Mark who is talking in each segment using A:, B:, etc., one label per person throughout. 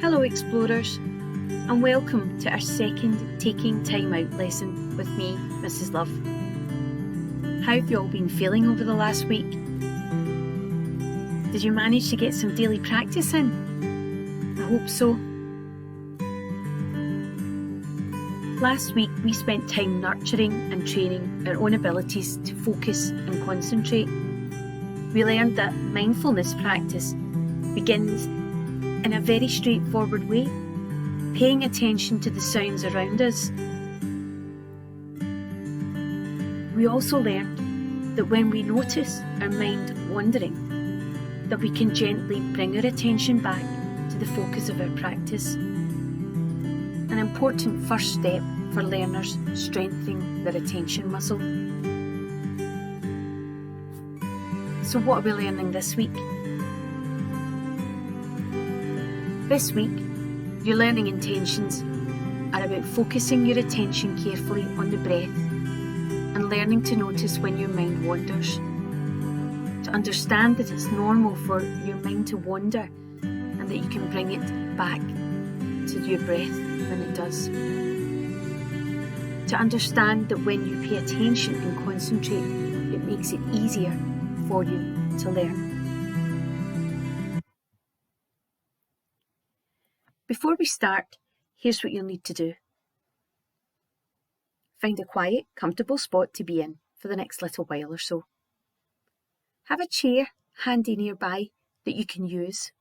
A: Hello explorers, and welcome to our second Taking Time Out lesson with me, Mrs. Love. How have you all been feeling over the last week? Did you manage to get some daily practice in? I hope so. Last week we spent time nurturing and training our own abilities to focus and concentrate. We learned that mindfulness practice begins in a very straightforward way, paying attention to the sounds around us. We also learned that when we notice our mind wandering, that we can gently bring our attention back to the focus of our practice. An important first step for learners strengthening their attention muscle. So what are we learning this week? This week, your learning intentions are about focusing your attention carefully on the breath and learning to notice when your mind wanders. To understand that it's normal for your mind to wander and that you can bring it back to your breath when it does. To understand that when you pay attention and concentrate, it makes it easier for you to learn. Before we start, here's what you'll need to do. Find a quiet, comfortable spot to be in for the next little while or so. Have a chair handy nearby that you can use.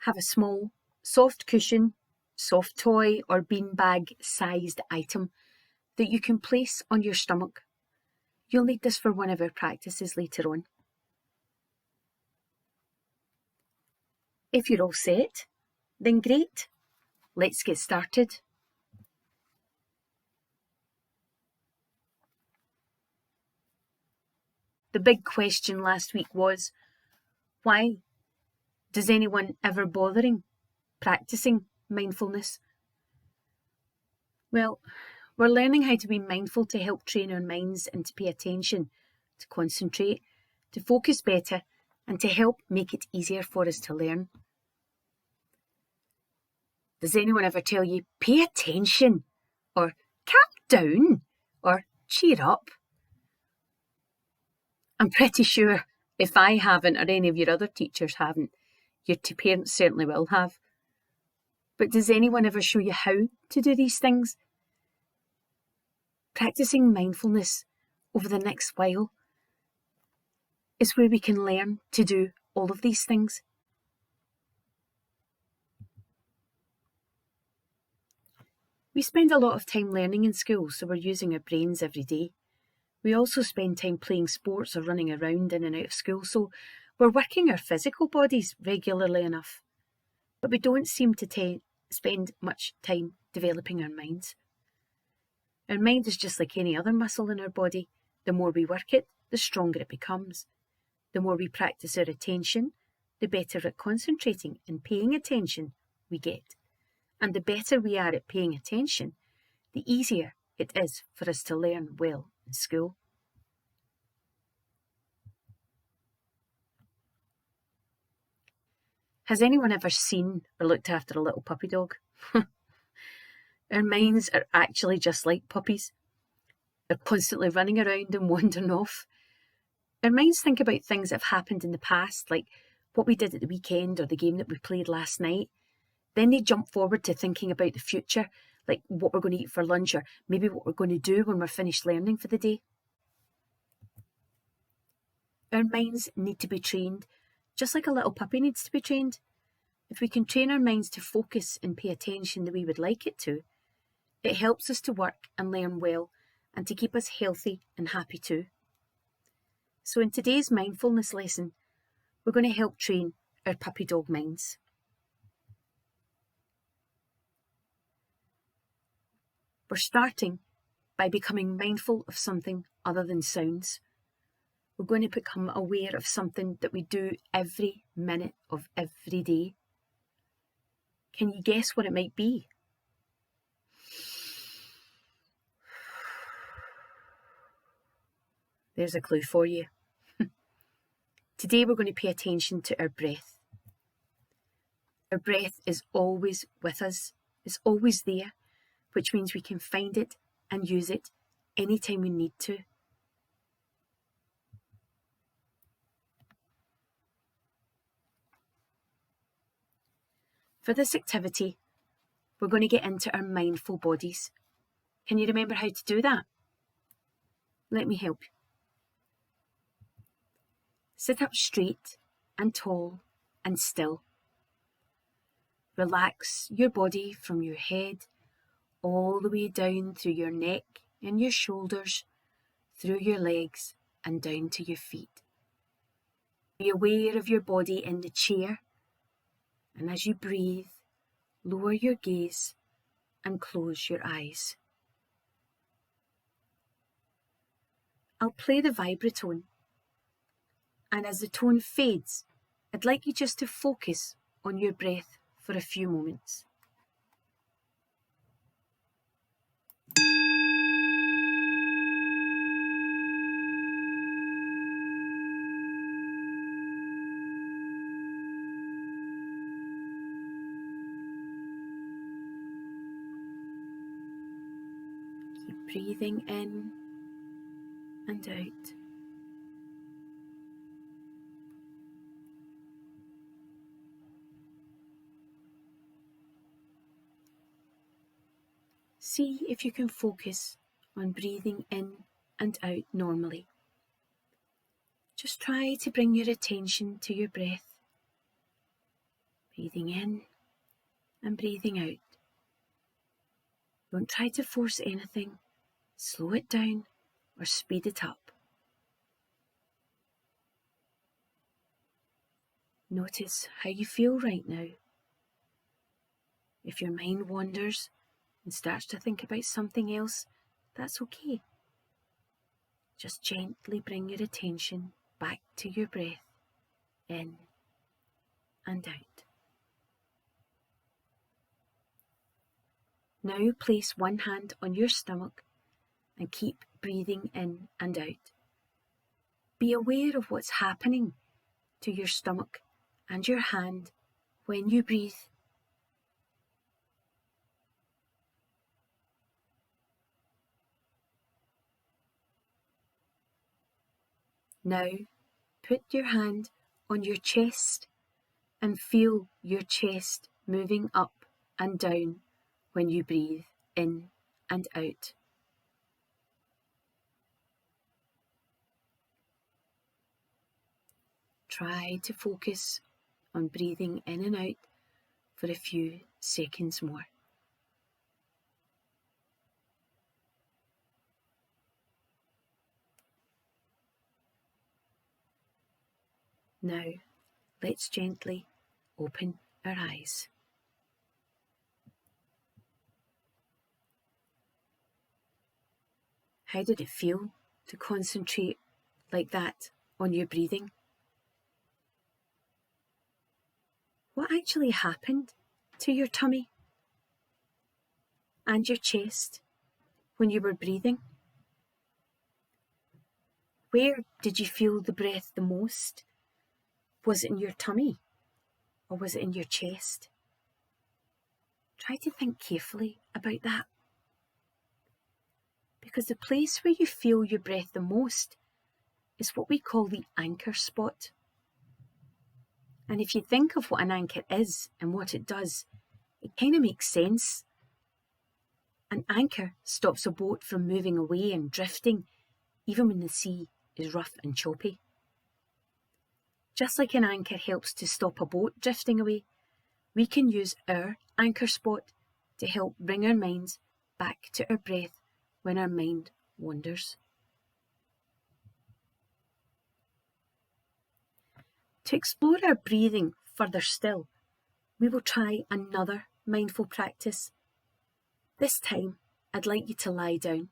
A: Have a small, soft cushion, soft toy or beanbag sized item that you can place on your stomach. You'll need this for one of our practices later on. If you're all set, then great. Let's get started. The big question last week was, why does anyone ever bothering practicing mindfulness? Well, we're learning how to be mindful to help train our minds and to pay attention, to concentrate, to focus better, and to help make it easier for us to learn. Does anyone ever tell you, pay attention, or calm down, or cheer up? I'm pretty sure if I haven't, or any of your other teachers haven't, your parents certainly will have. But does anyone ever show you how to do these things? Practicing mindfulness over the next while is where we can learn to do all of these things. We spend a lot of time learning in school, so we're using our brains every day. We also spend time playing sports or running around in and out of school, so we're working our physical bodies regularly enough. But we don't seem to spend much time developing our minds. Our mind is just like any other muscle in our body. The more we work it, the stronger it becomes. The more we practice our attention, the better at concentrating and paying attention we get. And the better we are at paying attention, the easier it is for us to learn well in school. Has anyone ever seen or looked after a little puppy dog? Our minds are actually just like puppies. They're constantly running around and wandering off. Our minds think about things that have happened in the past, like what we did at the weekend or the game that we played last night. Then they jump forward to thinking about the future, like what we're going to eat for lunch or maybe what we're going to do when we're finished learning for the day. Our minds need to be trained, just like a little puppy needs to be trained. If we can train our minds to focus and pay attention the way we'd like it to, it helps us to work and learn well and to keep us healthy and happy too. So in today's mindfulness lesson, we're going to help train our puppy dog minds. We're starting by becoming mindful of something other than sounds. We're going to become aware of something that we do every minute of every day. Can you guess what it might be? There's a clue for you. Today we're going to pay attention to our breath. Our breath is always with us, it's always there, which means we can find it and use it anytime we need to. For this activity, we're going to get into our mindful bodies. Can you remember how to do that? Let me help you. Sit up straight and tall and still. Relax your body from your head all the way down through your neck and your shoulders, through your legs and down to your feet. Be aware of your body in the chair, and as you breathe, lower your gaze and close your eyes. I'll play the vibratone, and as the tone fades, I'd like you just to focus on your breath for a few moments. Keep breathing in and out. See if you can focus on breathing in and out normally. Just try to bring your attention to your breath, breathing in and breathing out. Don't try to force anything, slow it down or speed it up. Notice how you feel right now. If your mind wanders and starts to think about something else, that's okay. Just gently bring your attention back to your breath, in and out. Now place one hand on your stomach and keep breathing in and out. Be aware of what's happening to your stomach and your hand when you breathe. Now put your hand on your chest and feel your chest moving up and down when you breathe in and out. Try to focus on breathing in and out for a few seconds more. Now, let's gently open our eyes. How did it feel to concentrate like that on your breathing? What actually happened to your tummy and your chest when you were breathing? Where did you feel the breath the most? Was it in your tummy or was it in your chest? Try to think carefully about that. Because the place where you feel your breath the most is what we call the anchor spot. And if you think of what an anchor is and what it does, it kind of makes sense. An anchor stops a boat from moving away and drifting, even when the sea is rough and choppy. Just like an anchor helps to stop a boat drifting away, we can use our anchor spot to help bring our minds back to our breath when our mind wanders. To explore our breathing further still, we will try another mindful practice. This time, I'd like you to lie down.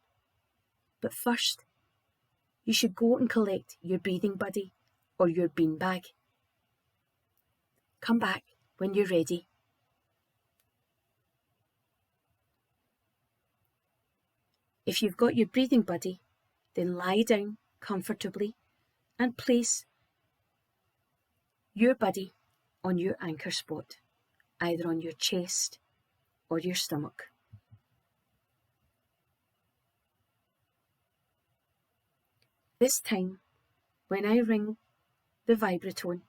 A: But first, you should go and collect your breathing buddy or your beanbag. Come back when you're ready. If you've got your breathing buddy, then lie down comfortably and place your buddy on your anchor spot. either on your chest or your stomach. This time, when I ring the vibratone,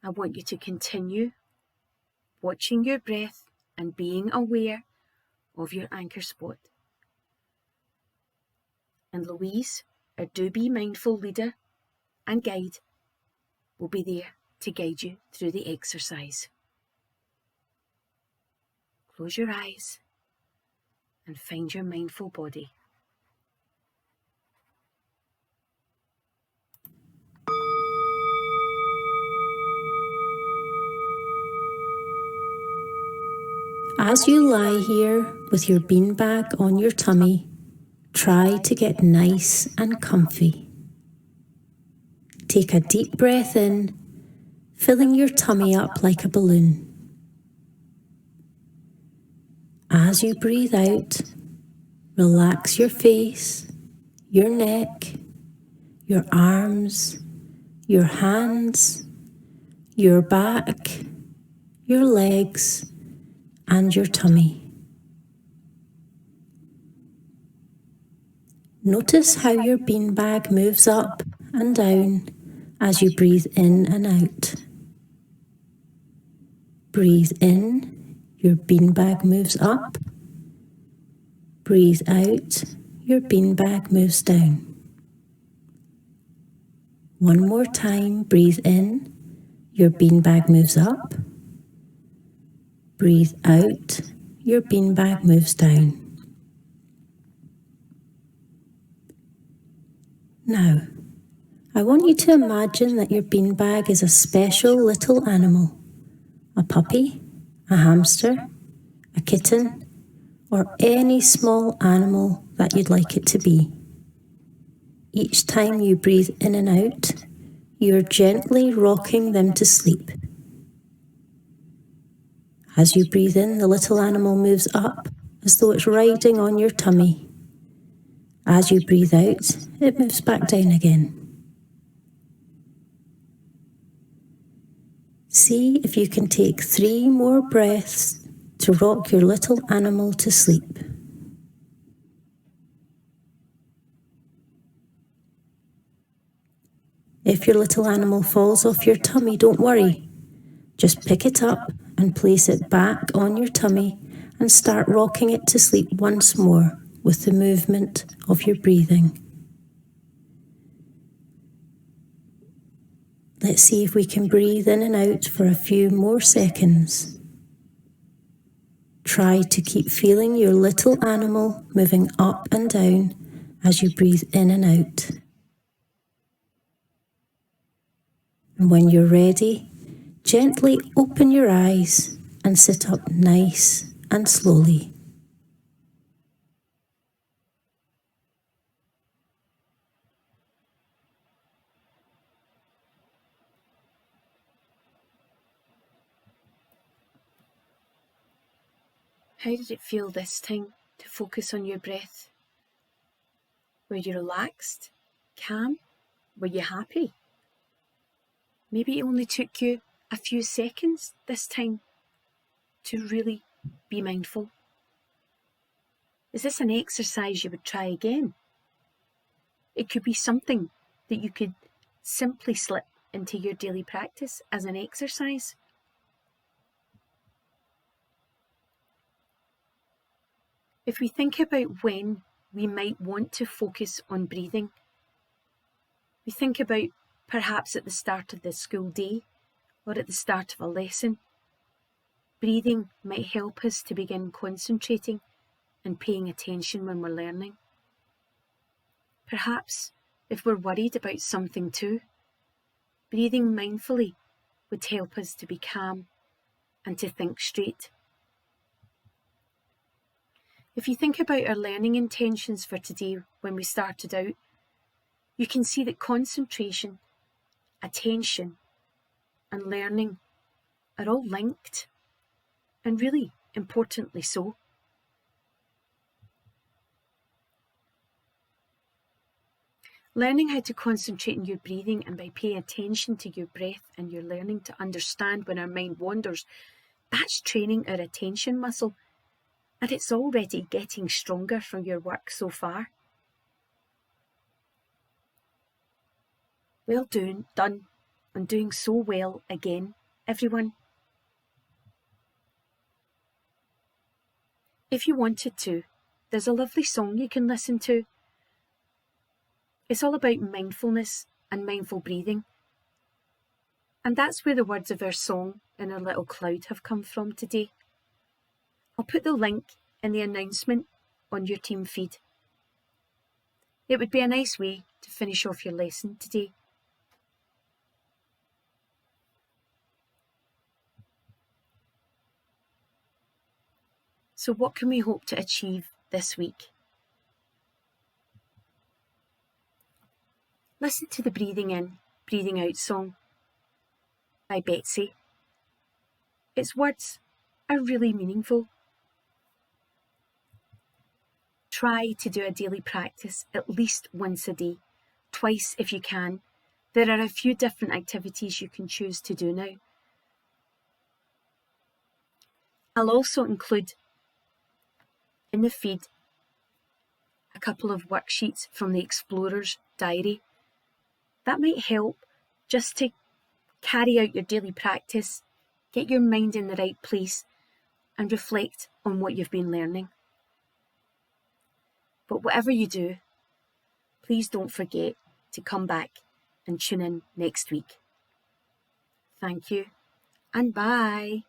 A: I want you to continue watching your breath and being aware of your anchor spot. And Louise, our Do Be Mindful leader and guide, will be there to guide you through the exercise. Close your eyes and find your mindful body.
B: As you lie here with your beanbag on your tummy, try to get nice and comfy. Take a deep breath in, filling your tummy up like a balloon. As you breathe out, relax your face, your neck, your arms, your hands, your back, your legs, and your tummy. Notice how your beanbag moves up and down as you breathe in and out. Breathe in, your beanbag moves up. Breathe out, your beanbag moves down. One more time, breathe in, your beanbag moves up. Breathe out, your beanbag moves down. Now, I want you to imagine that your beanbag is a special little animal, a puppy, a hamster, a kitten, or any small animal that you'd like it to be. Each time you breathe in and out, you're gently rocking them to sleep. As you breathe in, the little animal moves up as though it's riding on your tummy. As you breathe out, it moves back down again. See if you can take 3 more breaths to rock your little animal to sleep. If your little animal falls off your tummy, don't worry. Just pick it up and place it back on your tummy and start rocking it to sleep once more with the movement of your breathing. Let's see if we can breathe in and out for a few more seconds. Try to keep feeling your little animal moving up and down as you breathe in and out. And when you're ready, gently open your eyes and sit up nice and slowly.
A: How did it feel this time to focus on your breath? Were you relaxed? Calm? Were you happy? Maybe it only took you a few seconds this time to really be mindful. Is this an exercise you would try again? It could be something that you could simply slip into your daily practice as an exercise. If we think about when we might want to focus on breathing, we think about perhaps at the start of the school day or at the start of a lesson. Breathing might help us to begin concentrating and paying attention when we're learning. Perhaps if we're worried about something too, breathing mindfully would help us to be calm and to think straight. If you think about our learning intentions for today when we started out, you can see that concentration, attention, and learning are all linked, and really importantly so. Learning how to concentrate on your breathing and by paying attention to your breath and you're learning to understand when our mind wanders, that's training our attention muscle, and it's already getting stronger from your work so far. Well done, and doing so well again, everyone. If you wanted to, there's a lovely song you can listen to. It's all about mindfulness and mindful breathing. And that's where the words of our song in our little cloud have come from today. I'll put the link in the announcement on your team feed. It would be a nice way to finish off your lesson today. So what can we hope to achieve this week? Listen to the Breathing In, Breathing Out song by Betsy. Its words are really meaningful. Try to do a daily practice at least once a day, twice if you can. There are a few different activities you can choose to do now. I'll also include in the feed a couple of worksheets from the Explorer's Diary. That might help just to carry out your daily practice, get your mind in the right place, and reflect on what you've been learning. But whatever you do, please don't forget to come back and tune in next week. Thank you, and bye.